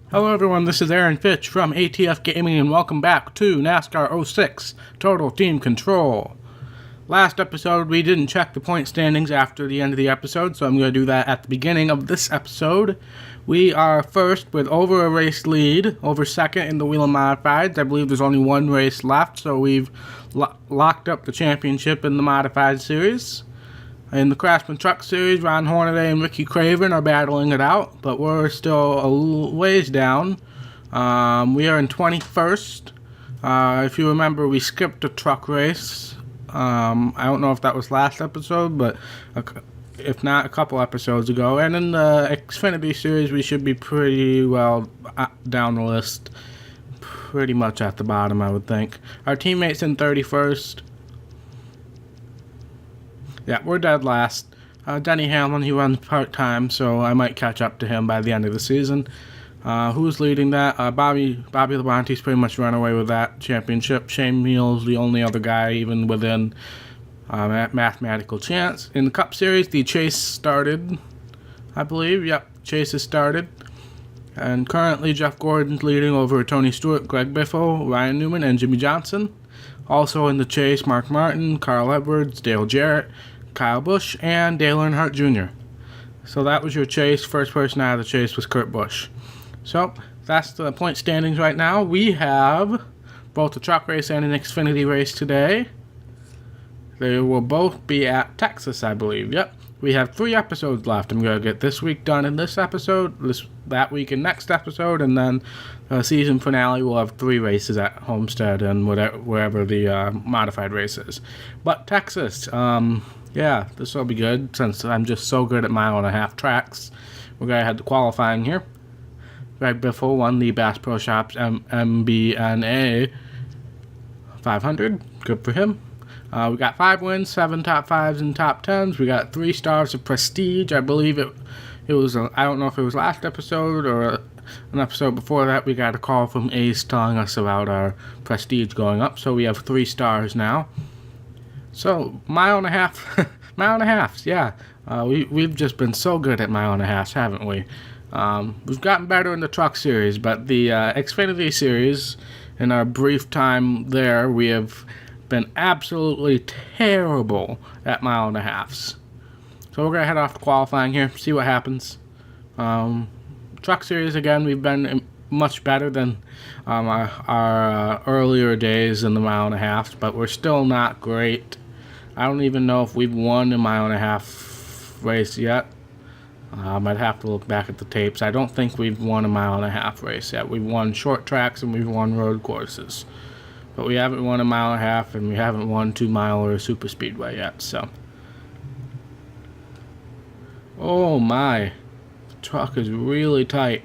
Hello everyone, this is Aaron Fitch from ATF Gaming and welcome back to NASCAR 06 Total Team Control. Last episode we didn't check the point standings after the end of the episode, so I'm going to do that at the beginning of this episode. We are first with over a race lead, over second in the Wheel and Modifieds. I believe there's only one race left, so we've locked up the championship in the Modified Series. In the Craftsman Truck Series, Ron Hornaday and Ricky Craven are battling it out, but we're still a ways down. We are in 21st. If you remember, we skipped a truck race. I don't know if that was last episode, but if not, a couple episodes ago. And in the Xfinity Series, we should be pretty well down the list. Pretty much at the bottom, I would think. Our teammates in 31st. Yeah, we're dead last. Denny Hamlin, he runs part-time, so I might catch up to him by the end of the season. Who's leading that? Bobby Labonte's pretty much run away with that championship. Shane Meals, the only other guy even within mathematical chance. In the Cup Series, the chase started, I believe. Yep, chase has started. And currently, Jeff Gordon's leading over Tony Stewart, Greg Biffle, Ryan Newman, and Jimmy Johnson. Also in the chase, Mark Martin, Carl Edwards, Dale Jarrett, Kyle Busch, and Dale Earnhardt Jr. So that was your chase. First person out of the chase was Kurt Busch. So that's the point standings right now. We have both a truck race and an Xfinity race today. They will both be at Texas, I believe. Yep. We have 3 episodes left. I'm going to get this week done in this episode, that week in next episode, and then the season finale will have 3 races at Homestead and wherever the modified race is. But Texas, yeah, this will be good since I'm just so good at mile-and-a-half tracks. We're going to have the qualifying here. Greg Biffle won the Bass Pro Shops MBNA 500. Good for him. We got 5 wins, 7 top 5s and top 10s. We got 3 stars of prestige. I believe it was, I don't know if it was last episode or an episode before that. We got a call from Ace telling us about our prestige going up. So we have 3 stars now. So, mile and a half, yeah. We've just been so good at mile and a half, haven't we? We've gotten better in the truck series, but the Xfinity series, in our brief time there, we have been absolutely terrible at mile and a halves. So we're going to head off to qualifying here, see what happens. Truck series, again, we've been much better than our earlier days in the mile and a half, but we're still not great. I don't even know if we've won a mile and a half race yet. I'd have to look back at the tapes. I don't think we've won a mile and a half race yet. We've won short tracks and we've won road courses. But we haven't won a mile and a half, and we haven't won 2 mile or a super speedway yet, so. Oh my. The truck is really tight.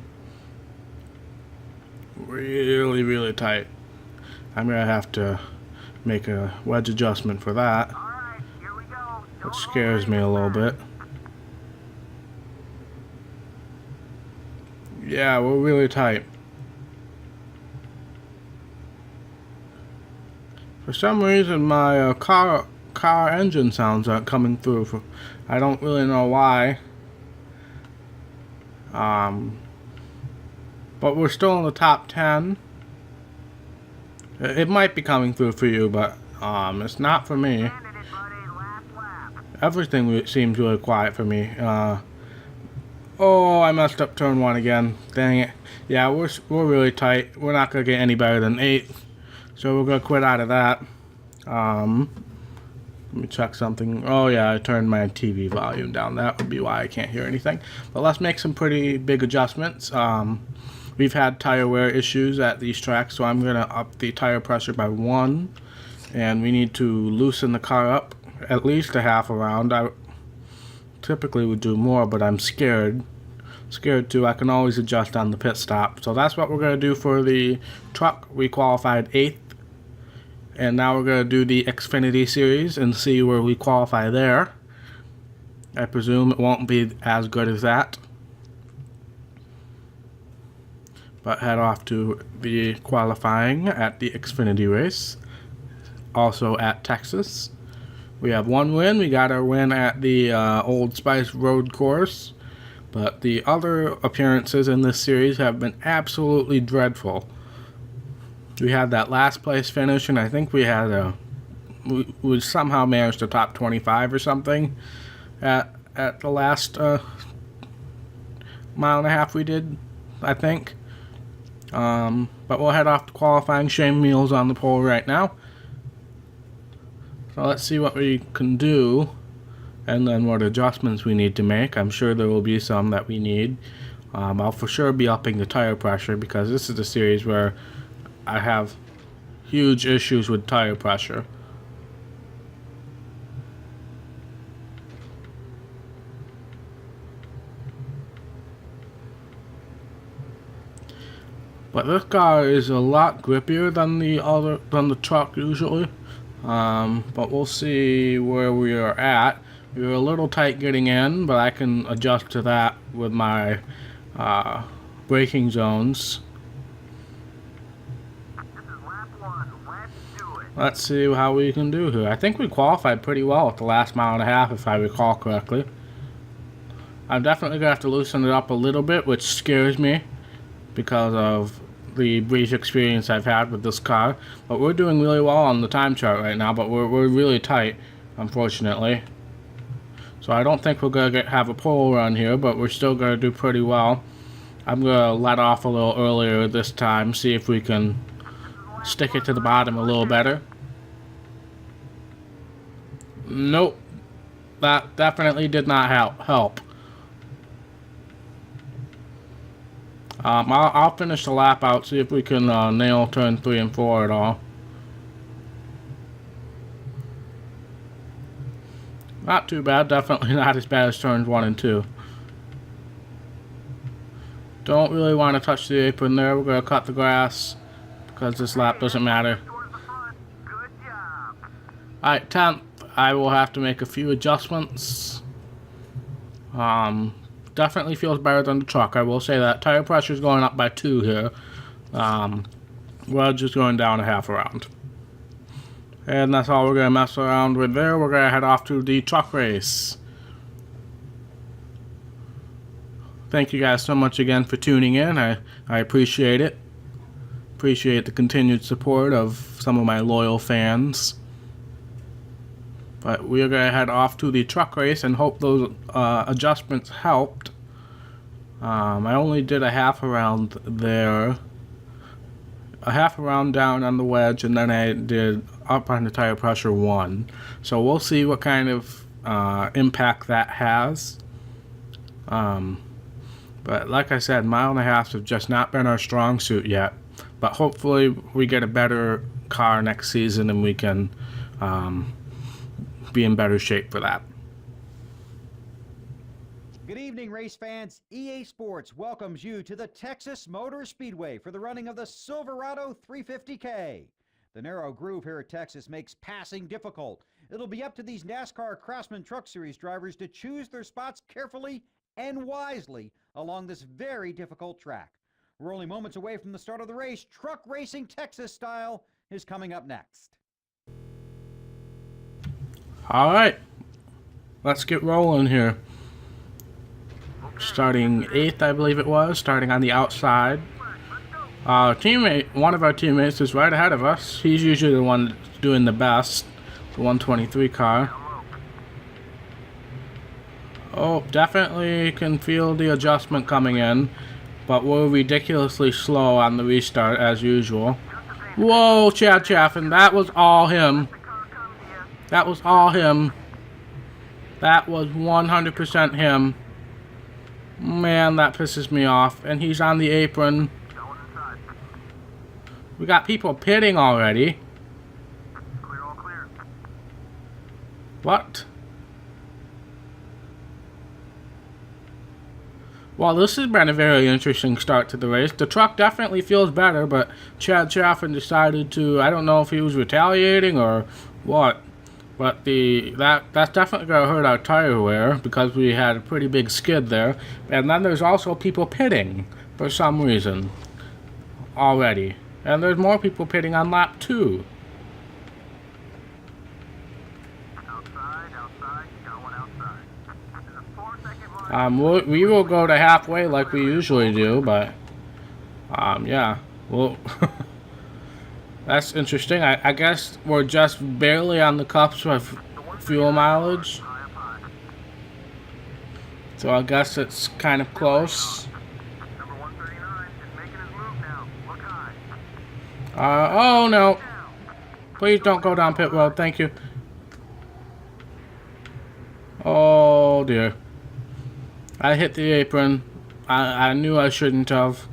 Really, really tight. I'm going to have to make a wedge adjustment for that. Which scares me a little bit. Yeah, we're really tight. For some reason, my car engine sounds aren't coming through. I don't really know why. But we're still in the top 10. It might be coming through for you, but it's not for me. Everything seems really quiet for me. Oh, I messed up turn 1 again. Dang it. Yeah, we're really tight. We're not gonna get any better than 8th. So we're going to quit out of that. Let me check something. Oh yeah, I turned my TV volume down. That would be why I can't hear anything. But let's make some pretty big adjustments. We've had tire wear issues at these tracks, so I'm going to up the tire pressure by 1. And we need to loosen the car up at least a half a round. I typically would do more, but I'm scared to. I can always adjust on the pit stop. So that's what we're going to do for the truck. We qualified 8th. And now we're going to do the Xfinity series and see where we qualify there. I presume it won't be as good as that. But head off to the qualifying at the Xfinity race. Also at Texas. We have 1 win. We got our win at the Old Spice Road course. But the other appearances in this series have been absolutely dreadful. We had that last place finish, and I think we had we somehow managed to top 25 or something at the last mile and a half we did, I think. But we'll head off to qualifying. Shane Meals on the pole right now. So let's see what we can do, and then what adjustments we need to make. I'm sure there will be some that we need. I'll for sure be upping the tire pressure, because this is a series where I have huge issues with tire pressure. But this car is a lot grippier than the truck usually. But we'll see where we are at. We were a little tight getting in, but I can adjust to that with my braking zones. Let's see how we can do here. I think we qualified pretty well at the last mile and a half, if I recall correctly. I'm definitely going to have to loosen it up a little bit, which scares me, because of the brief experience I've had with this car. But we're doing really well on the time chart right now, but we're really tight, unfortunately. So I don't think we're going to have a pole run here, but we're still going to do pretty well. I'm going to let off a little earlier this time, see if we can stick it to the bottom a little better. Nope. That definitely did not help. I'll finish the lap out, see if we can nail turn 3 and 4 at all. Not too bad, definitely not as bad as turns 1 and 2. Don't really want to touch the apron there. We're going to cut the grass, because this lap doesn't matter. Alright, 10th. I will have to make a few adjustments. Definitely feels better than the truck, I will say that. Tire pressure is going up by 2 here. We're just going down a half a round. And that's all we're going to mess around with there. We're going to head off to the truck race. Thank you guys so much again for tuning in. I appreciate it. Appreciate the continued support of some of my loyal fans. But we are going to head off to the truck race and hope those adjustments helped. I only did a half a round there. A half a round down on the wedge, and then I did up on the tire pressure 1. So we'll see what kind of impact that has. But like I said, mile and a half have just not been our strong suit yet. But hopefully we get a better car next season, and we can be in better shape for that. Good evening, race fans. EA Sports welcomes you to the Texas Motor Speedway for the running of the Silverado 350K. The narrow groove here at Texas makes passing difficult. It'll be up to these NASCAR Craftsman Truck Series drivers to choose their spots carefully and wisely along this very difficult track. We're only moments away from the start of the race. Truck Racing Texas style is coming up next. Alright, let's get rolling here. Starting 8th, I believe it was, starting on the outside. One of our teammates is right ahead of us. He's usually the one that's doing the best, the 123 car. Oh, definitely can feel the adjustment coming in, but we're ridiculously slow on the restart as usual. Whoa, Chad Chaffin, that was all him. That was all him. That was 100% him. Man, that pisses me off. And he's on the apron. We got people pitting already. Clear, all clear. What? Well, this has been a very interesting start to the race. The truck definitely feels better, but Chad Chaffin decided to, I don't know if he was retaliating or what. But that's definitely going to hurt our tire wear, because we had a pretty big skid there. And then there's also people pitting for some reason already. And there's more people pitting on lap 2. Outside, got one outside. In the 4-second line. We will go to halfway like we usually do, but yeah, well, that's interesting. I guess we're just barely on the cusp of fuel mileage, so I guess it's kind of close. Number 139 is making his move now. Look high. Oh no! Please don't go down pit road. Thank you. Oh dear. I hit the apron. I knew I shouldn't have.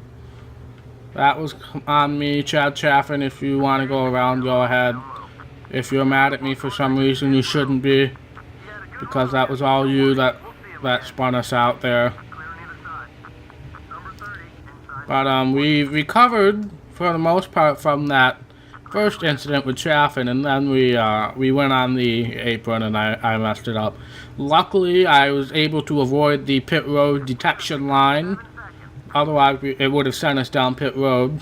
That was on me, Chad Chaffin. If you want to go around, go ahead. If you're mad at me for some reason, you shouldn't be. Because that was all you that spun us out there. Clear on either side. Number 30 inside. But we recovered for the most part from that first incident with Chaffin, and then we went on the apron and I messed it up. Luckily, I was able to avoid the pit road detection line. Otherwise, it would have sent us down pit road.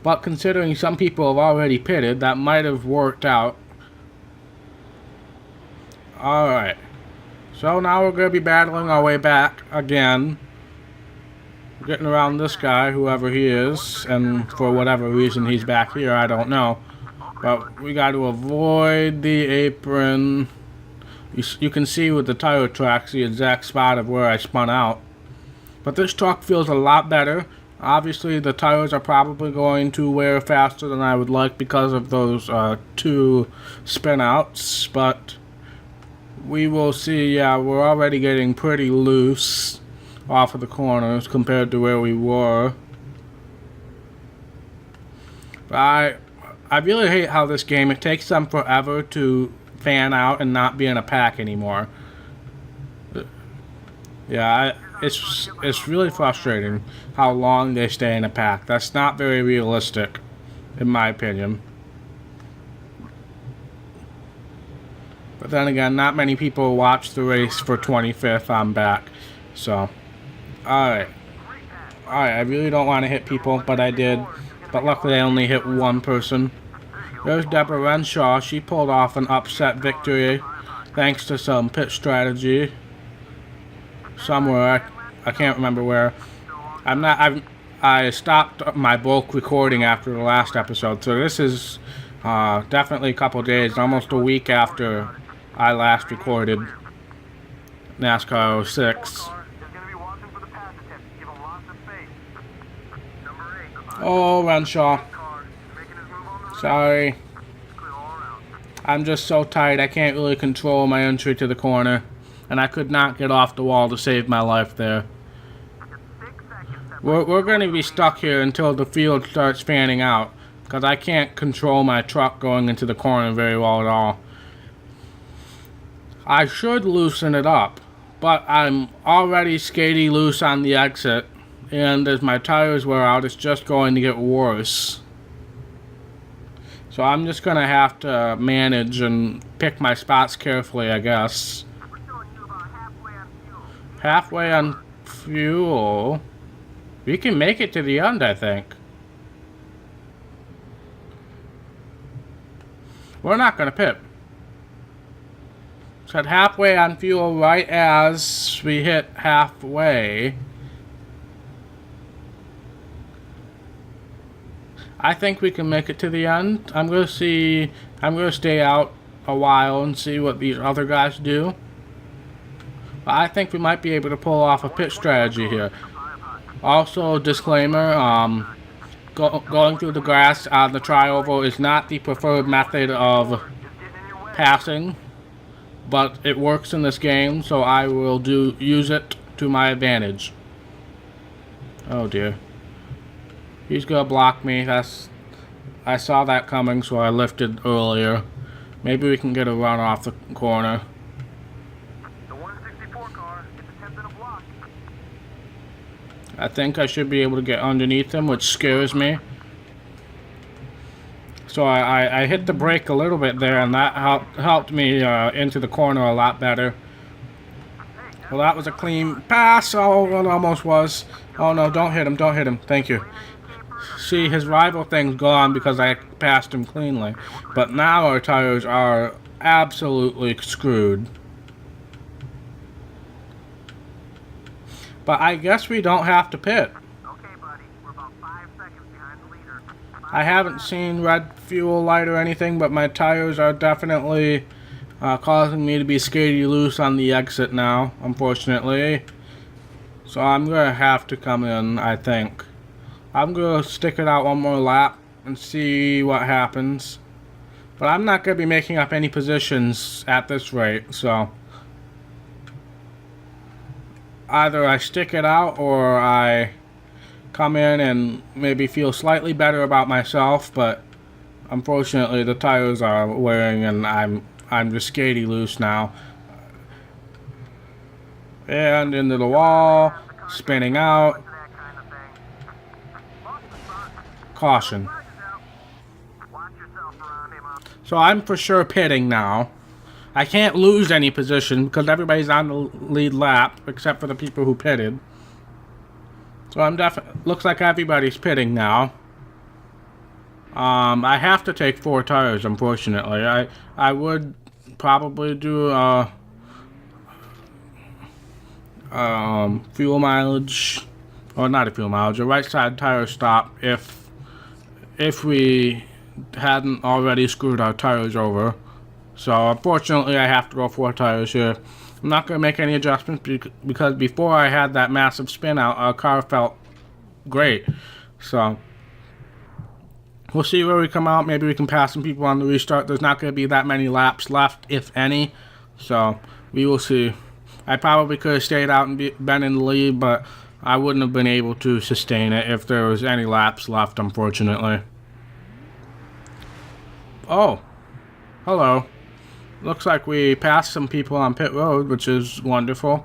But considering some people have already pitted, that might have worked out. Alright. So now we're going to be battling our way back again. Getting around this guy, whoever he is, and for whatever reason he's back here, I don't know. But we got to avoid the apron. You can see with the tire tracks the exact spot of where I spun out. But this truck feels a lot better. Obviously the tires are probably going to wear faster than I would like because of those 2 spin outs. But we will see. Yeah, we're already getting pretty loose off of the corners compared to where we were. I really hate how this game, it takes them forever to fan out and not be in a pack anymore. Yeah, it's really frustrating how long they stay in a pack. That's not very realistic, in my opinion. But then again, not many people watch the race for 25th. I'm back. So, alright. Alright, I really don't want to hit people, but I did. But luckily I only hit one person. There's Deborah Renshaw. She pulled off an upset victory thanks to some pit strategy. Somewhere, I can't remember where. I stopped my bulk recording after the last episode, so this is definitely a couple days, almost a week after I last recorded NASCAR 06. Oh, Renshaw. Sorry. I'm just so tired I can't really control my entry to the corner. And I could not get off the wall to save my life there. We're going to be stuck here until the field starts fanning out. Because I can't control my truck going into the corner very well at all. I should loosen it up. But I'm already skatey loose on the exit. And as my tires wear out, it's just going to get worse. So I'm just going to have to manage and pick my spots carefully, I guess. Halfway on fuel. We can make it to the end, I think. We're not going to pit. Said halfway on fuel right as we hit halfway. I think we can make it to the end. I'm going to stay out a while and see what these other guys do. But I think we might be able to pull off a pit strategy here. Also, disclaimer, going through the grass on the tri-oval is not the preferred method of passing, but it works in this game, so I will use it to my advantage. Oh dear. He's gonna block me. I saw that coming, so I lifted earlier. Maybe we can get a run off the corner. I think I should be able to get underneath him, which scares me. So I hit the brake a little bit there, and that helped me into the corner a lot better. Well, that was a clean pass. Oh, it almost was. Oh no, don't hit him, don't hit him. Thank you. See, his rival thing's gone because I passed him cleanly. But now our tires are absolutely screwed. But I guess we don't have to pit. Okay, buddy. We're about 5 seconds behind the leader. I haven't seen red fuel light or anything, but my tires are definitely causing me to be skady loose on the exit now, unfortunately. So I'm going to have to come in, I think. I'm going to stick it out one more lap and see what happens. But I'm not going to be making up any positions at this rate, so either I stick it out or I come in and maybe feel slightly better about myself, but unfortunately the tires are wearing and I'm just skady loose now. And into the wall, spinning out. That kind of thing. Caution. Watch yourself around him up. So I'm for sure pitting now. I can't lose any position because everybody's on the lead lap except for the people who pitted. So I'm looks like everybody's pitting now. I have to take 4 tires, unfortunately. I would probably do fuel mileage, or not a fuel mileage, a right side tire stop if we hadn't already screwed our tires over. So unfortunately I have to go 4 tires here. I'm not going to make any adjustments because before I had that massive spin out, our car felt great. So we'll see where we come out. Maybe we can pass some people on the restart. There's not going to be that many laps left, if any. So we will see. I probably could have stayed out and been in the lead, but I wouldn't have been able to sustain it if there was any laps left, unfortunately. Oh, hello. Looks like we passed some people on pit road, which is wonderful.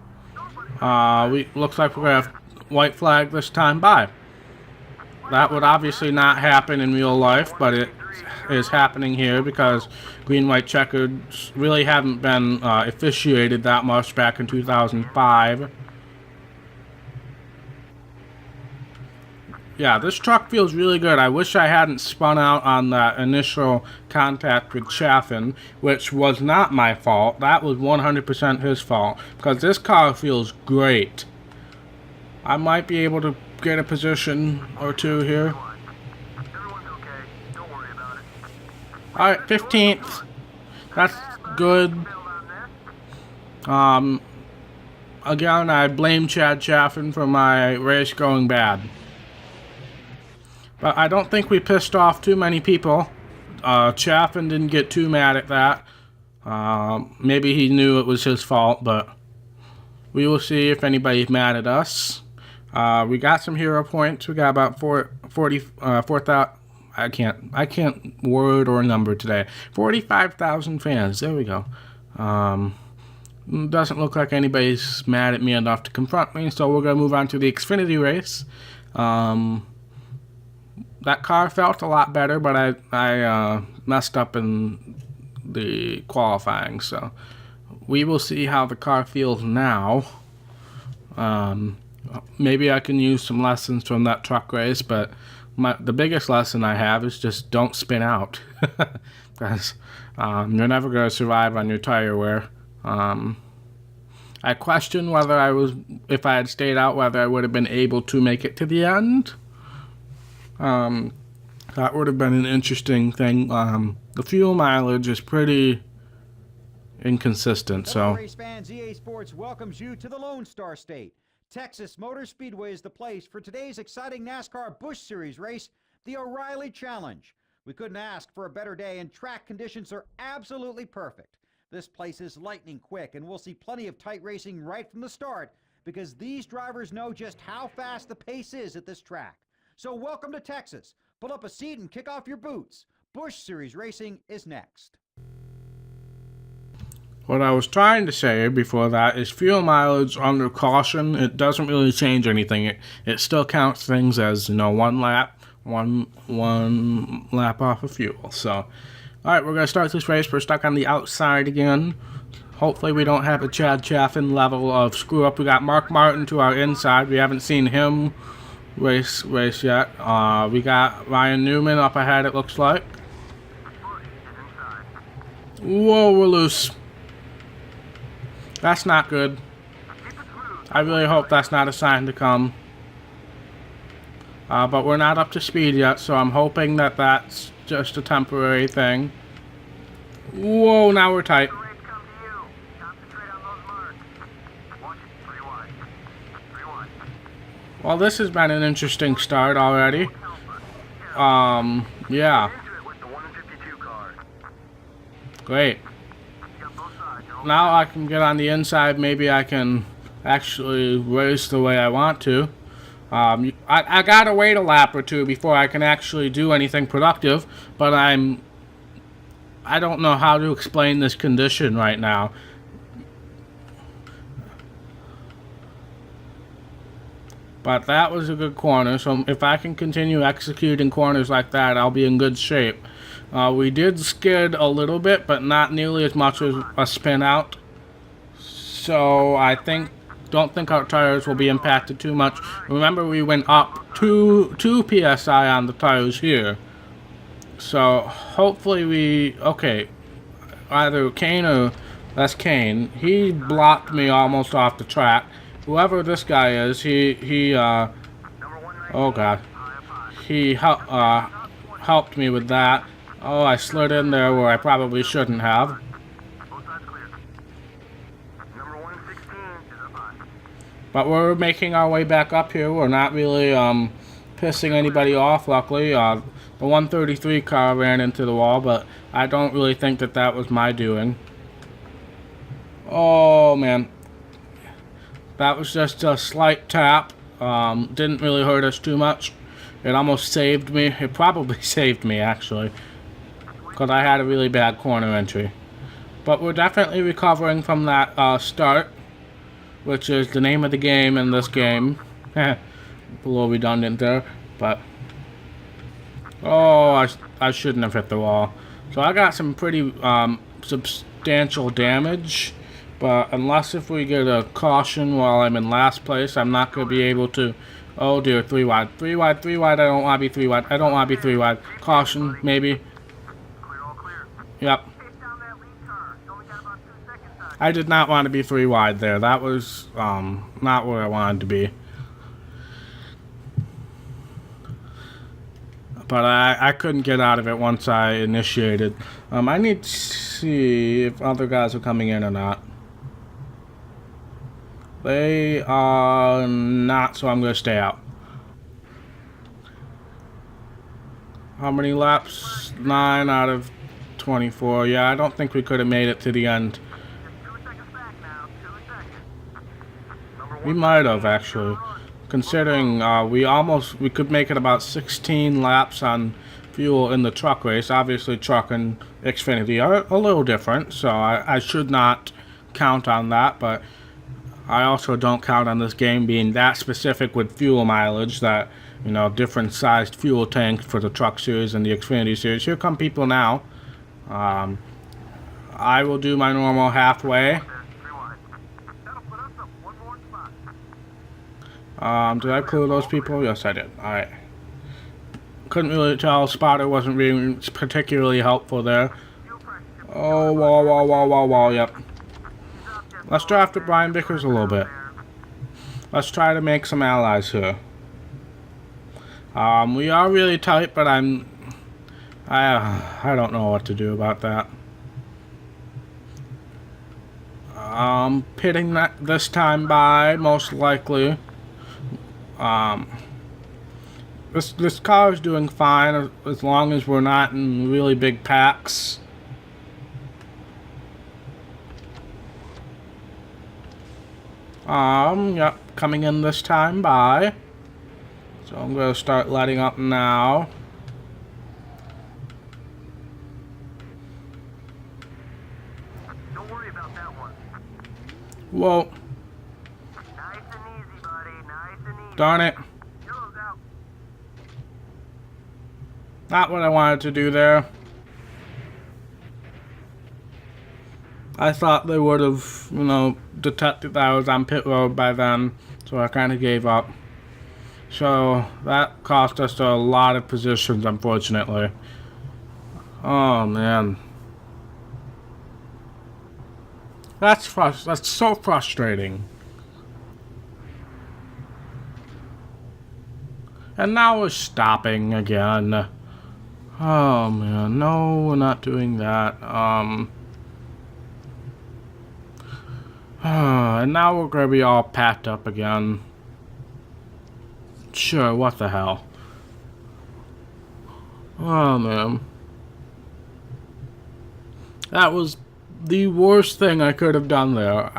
Looks like we're gonna have white flag this time. Bye. That would obviously not happen in real life, but it is happening here because green-white checkers really haven't been officiated that much back in 2005. Yeah, this truck feels really good. I wish I hadn't spun out on that initial contact with Chaffin, which was not my fault. That was 100% his fault, because this car feels great. I might be able to get a position or two here. Everyone's okay. Don't worry about it. Alright, 15th. That's good. Build on this. Again, I blame Chad Chaffin for my race going bad. But I don't think we pissed off too many people. Chaffin didn't get too mad at that. Maybe he knew it was his fault, but we will see if anybody's mad at us. We got some hero points. We got about 4,000. I can't word or number today. 45,000 fans. There we go. Doesn't look like anybody's mad at me enough to confront me, so we're gonna move on to the Xfinity race. That car felt a lot better, but I messed up in the qualifying, so we will see how the car feels now. Maybe I can use some lessons from that truck race, but the biggest lesson I have is just don't spin out, because you're never going to survive on your tire wear. I question whether if I had stayed out, whether I would have been able to make it to the end. That would have been an interesting thing. The fuel mileage is pretty inconsistent, so. Race fans, EA Sports welcomes you to the Lone Star State. Texas Motor Speedway is the place for today's exciting NASCAR Busch Series race, the O'Reilly Challenge. We couldn't ask for a better day, and track conditions are absolutely perfect. This place is lightning quick, and we'll see plenty of tight racing right from the start because these drivers know just how fast the pace is at this track. So welcome to Texas. Pull up a seat and kick off your boots. Busch Series racing is next. What I was trying to say before that is fuel mileage under caution, it doesn't really change anything. It still counts things as, one lap off of fuel. So, all right, we're going to start this race. We're stuck on the outside again. Hopefully we don't have a Chad Chaffin level of screw up. We got Mark Martin to our inside. We haven't seen him race yet. We got Ryan Newman up ahead, it looks like. Whoa, we're loose. That's not good. I really hope that's not a sign to come. But we're not up to speed yet, so I'm hoping that that's just a temporary thing. Whoa, now we're tight. The race come to you. Concentrate on those marks. Watch it. 3 wide. 3 wide. Well, this has been an interesting start already. Yeah, Into it with the 152 car. great. You got both sides. Now I can get on the inside. Maybe I can actually race the way I want to. I gotta wait a lap or two before I can actually do anything productive, but I don't know how to explain this condition right now. But that was a good corner, so if I can continue executing corners like that, I'll be in good shape. We did skid a little bit, but not nearly as much as a spin out. So I don't think our tires will be impacted too much. Remember, we went up 2 psi on the tires here. So hopefully okay, either Kane or that's Kane. He blocked me almost off the track. Whoever this guy is, he Number 119. oh god, High up high. he helped me with that. Oh, I slid in there where I probably shouldn't have. Both sides clear. Number 116 is up high. But we're making our way back up here. We're not really pissing anybody off, luckily. The 133 car ran into the wall, but I don't really think that that was my doing. Oh, man. That was just a slight tap. Didn't really hurt us too much. It almost saved me. It probably saved me, actually, because I had a really bad corner entry. But we're definitely recovering from that start, which is the name of the game in this game. A little redundant there, but oh, I shouldn't have hit the wall. So I got some pretty substantial damage, but unless if we get a caution while I'm in last place, I'm not going to be able to. Oh dear, 3 wide, 3 wide, 3 wide. I don't want to be 3 wide. I don't want to be 3 wide. Caution, maybe. Clear, all clear. Yep. Chase down that lead car. You only got about 2 seconds on it. I did not want to be 3 wide there. That was not where I wanted to be. But I couldn't get out of it once I initiated. I need to see if other guys are coming in or not. They are not, so I'm going to stay out. How many laps? 9 out of 24. Yeah, I don't think we could have made it to the end. 2 seconds back now. 2 seconds. Number We might have, actually. Considering we could make it about 16 laps on fuel in the truck race. Obviously, truck and Xfinity are a little different, so I should not count on that, but I also don't count on this game being that specific with fuel mileage that, you know, different sized fuel tanks for the truck series and the Xfinity series. Here come people now. I will do my normal halfway. 3 wide. That'll put us up 1 more spot. Did I clear those people? Yes, I did. Alright. Couldn't really tell. Spotter wasn't being particularly helpful there. Fuel pressure. Oh, wall, yep. Let's try after Brian Vickers a little bit. Let's try to make some allies here. We are really tight, but I don't know what to do about that. Pitting that this time by, most likely. This car is doing fine as long as we're not in really big packs. Yep, coming in this time by. So I'm gonna start letting up now. Don't worry about that one. Whoa, Nice and easy, buddy. Nice and easy. darn it. Yellow's out. Not what I wanted to do there. I thought they would have, you know, detected that I was on pit road by then, so I kind of gave up. So that cost us a lot of positions, unfortunately. Oh man, that's so frustrating. And now we're stopping again. Oh man, no, we're not doing that. And now we're gonna be all packed up again. Sure, what the hell? Oh man. That was the worst thing I could have done there.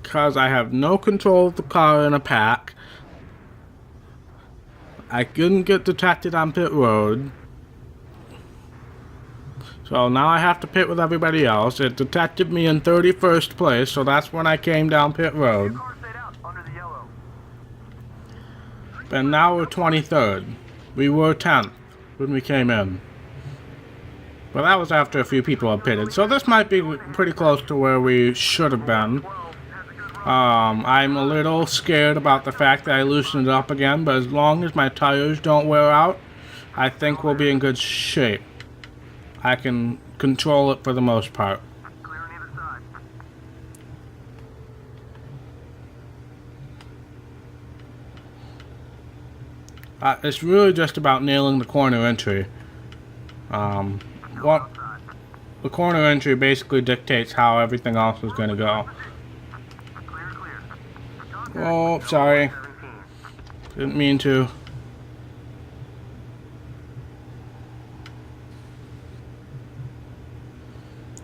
Because I have no control of the car in a pack. I couldn't get detected on pit road. So now I have to pit with everybody else. It detected me in 31st place, so that's when I came down pit road. Car stayed out under the yellow. And now we're 23rd. We were 10th when we came in. But that was after a few people had pitted. So this might be pretty close to where we should have been. I'm a little scared about the fact that I loosened it up again, but as long as my tires don't wear out, I think we'll be in good shape. I can control it for the most part. Clear on either side. It's really just about nailing the corner entry. What the corner entry basically dictates how everything else is going to go. Oh, sorry. Didn't mean to.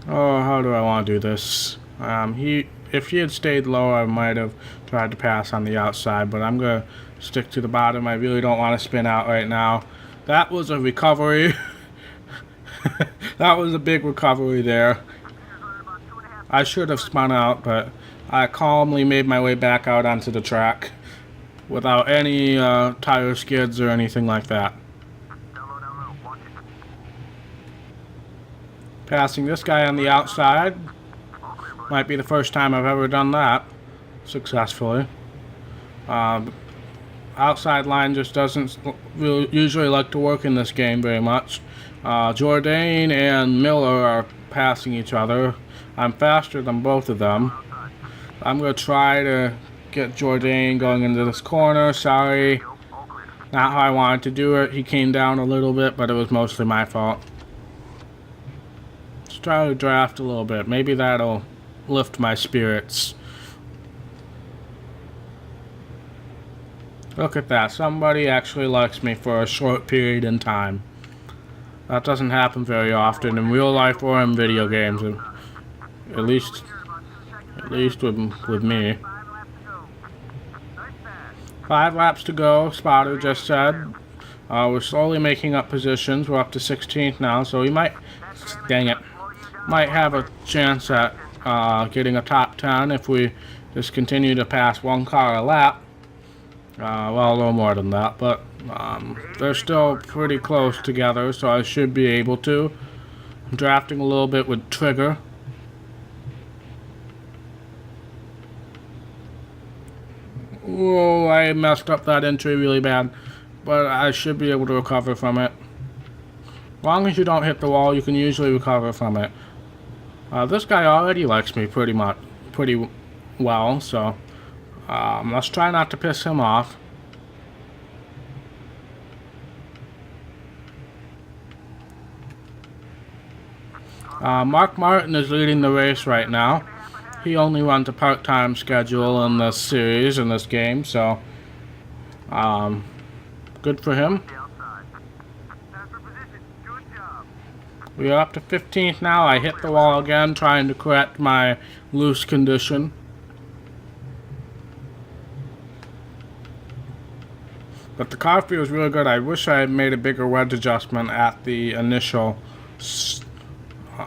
Oh, how do I want to do this? If he had stayed low, I might have tried to pass on the outside, but I'm going to stick to the bottom. I really don't want to spin out right now. That was a recovery. That was a big recovery there. I should have spun out, but I calmly made my way back out onto the track without any tire skids or anything like that. Down low, watch it. Passing this guy on the outside. Might be the first time I've ever done that successfully. Outside line just doesn't usually like to work in this game very much. Jourdain and Miller are passing each other. I'm faster than both of them. I'm going to try to get Jourdain going into this corner. Sorry. Not how I wanted to do it. He came down a little bit, but it was mostly my fault. Let's try to draft a little bit. Maybe that'll lift my spirits. Look at that. Somebody actually likes me for a short period in time. That doesn't happen very often in real life or in video games. At least with me. 5 laps to go, Spotter just said. We're slowly making up positions. We're up to 16th now, so we might, dang it, might have a chance at getting a top 10 if we just continue to pass one car a lap. Well, a little more than that, but they're still pretty close together, so I should be able to. I'm drafting a little bit with Trigger. Whoa, I messed up that entry really bad, but I should be able to recover from it. As long as you don't hit the wall, you can usually recover from it. This guy already likes me pretty well, so let's try not to piss him off. Mark Martin is leading the race right now. He only runs a part-time schedule in this series, in this game, so good for him. We are up to 15th now. I hit the wall again, trying to correct my loose condition. But the car feels really good. I wish I had made a bigger wedge adjustment at the initial,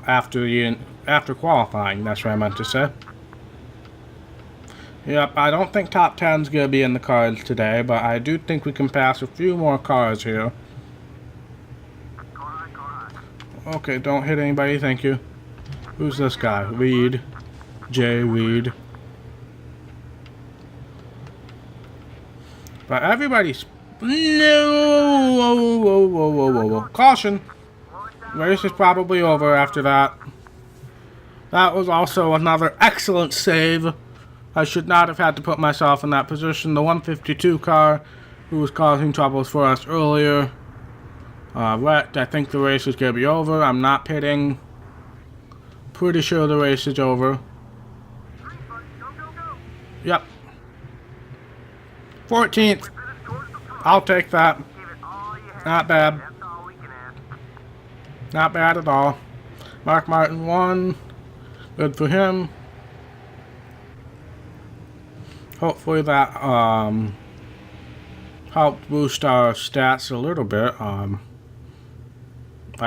after qualifying. That's what I meant to say. Yep, I don't think top 10's going to be in the cards today, but I do think we can pass a few more cars here. Okay, don't hit anybody, thank you. Who's this guy? Reed. Jay Reed. But everybody's... No! Whoa, whoa, whoa, whoa, whoa, whoa. Caution! Race is probably over after that. That was also another excellent save. I should not have had to put myself in that position. The 152 car, who was causing troubles for us earlier, wrecked. I think the race is going to be over. I'm not pitting. Pretty sure the race is over. Yep. 14th. I'll take that. Not bad. Not bad at all. Mark Martin won. Good for him. Hopefully that helped boost our stats a little bit. I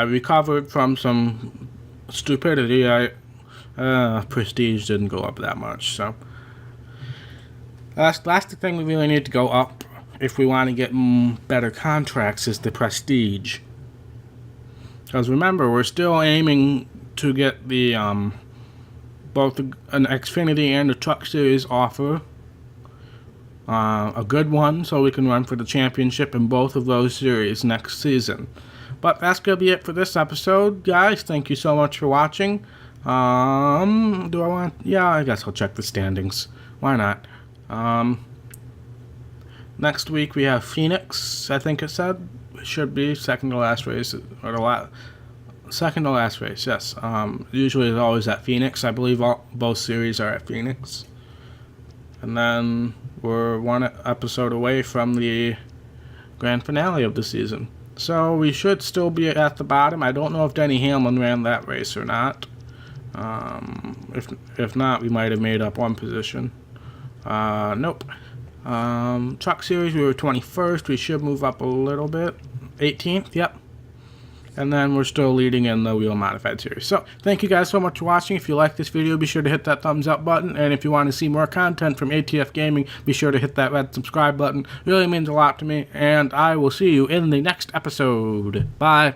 recovered from some stupidity. Prestige didn't go up that much, so that's the thing we really need to go up if we want to get better contracts, is the prestige. Because remember, we're still aiming to get the both an Xfinity and a Truck Series offer. A good one, so we can run for the championship in both of those series next season. But that's going to be it for this episode, guys. Thank you so much for watching. Do I want... Yeah, I guess I'll check the standings. Why not? Next week we have Phoenix, I think it said. It should be second to last race. Or second to last race, yes. Usually it's always at Phoenix. I believe both series are at Phoenix. And then we're one episode away from the grand finale of the season. So we should still be at the bottom. I don't know if Denny Hamlin ran that race or not. If not, we might have made up one position. Nope. Truck Series, we were 21st. We should move up a little bit. 18th, yep. And then we're still leading in the Wheel Modified Series. So, thank you guys so much for watching. If you like this video, be sure to hit that thumbs up button. And if you want to see more content from ATF Gaming, be sure to hit that red subscribe button. It really means a lot to me. And I will see you in the next episode. Bye.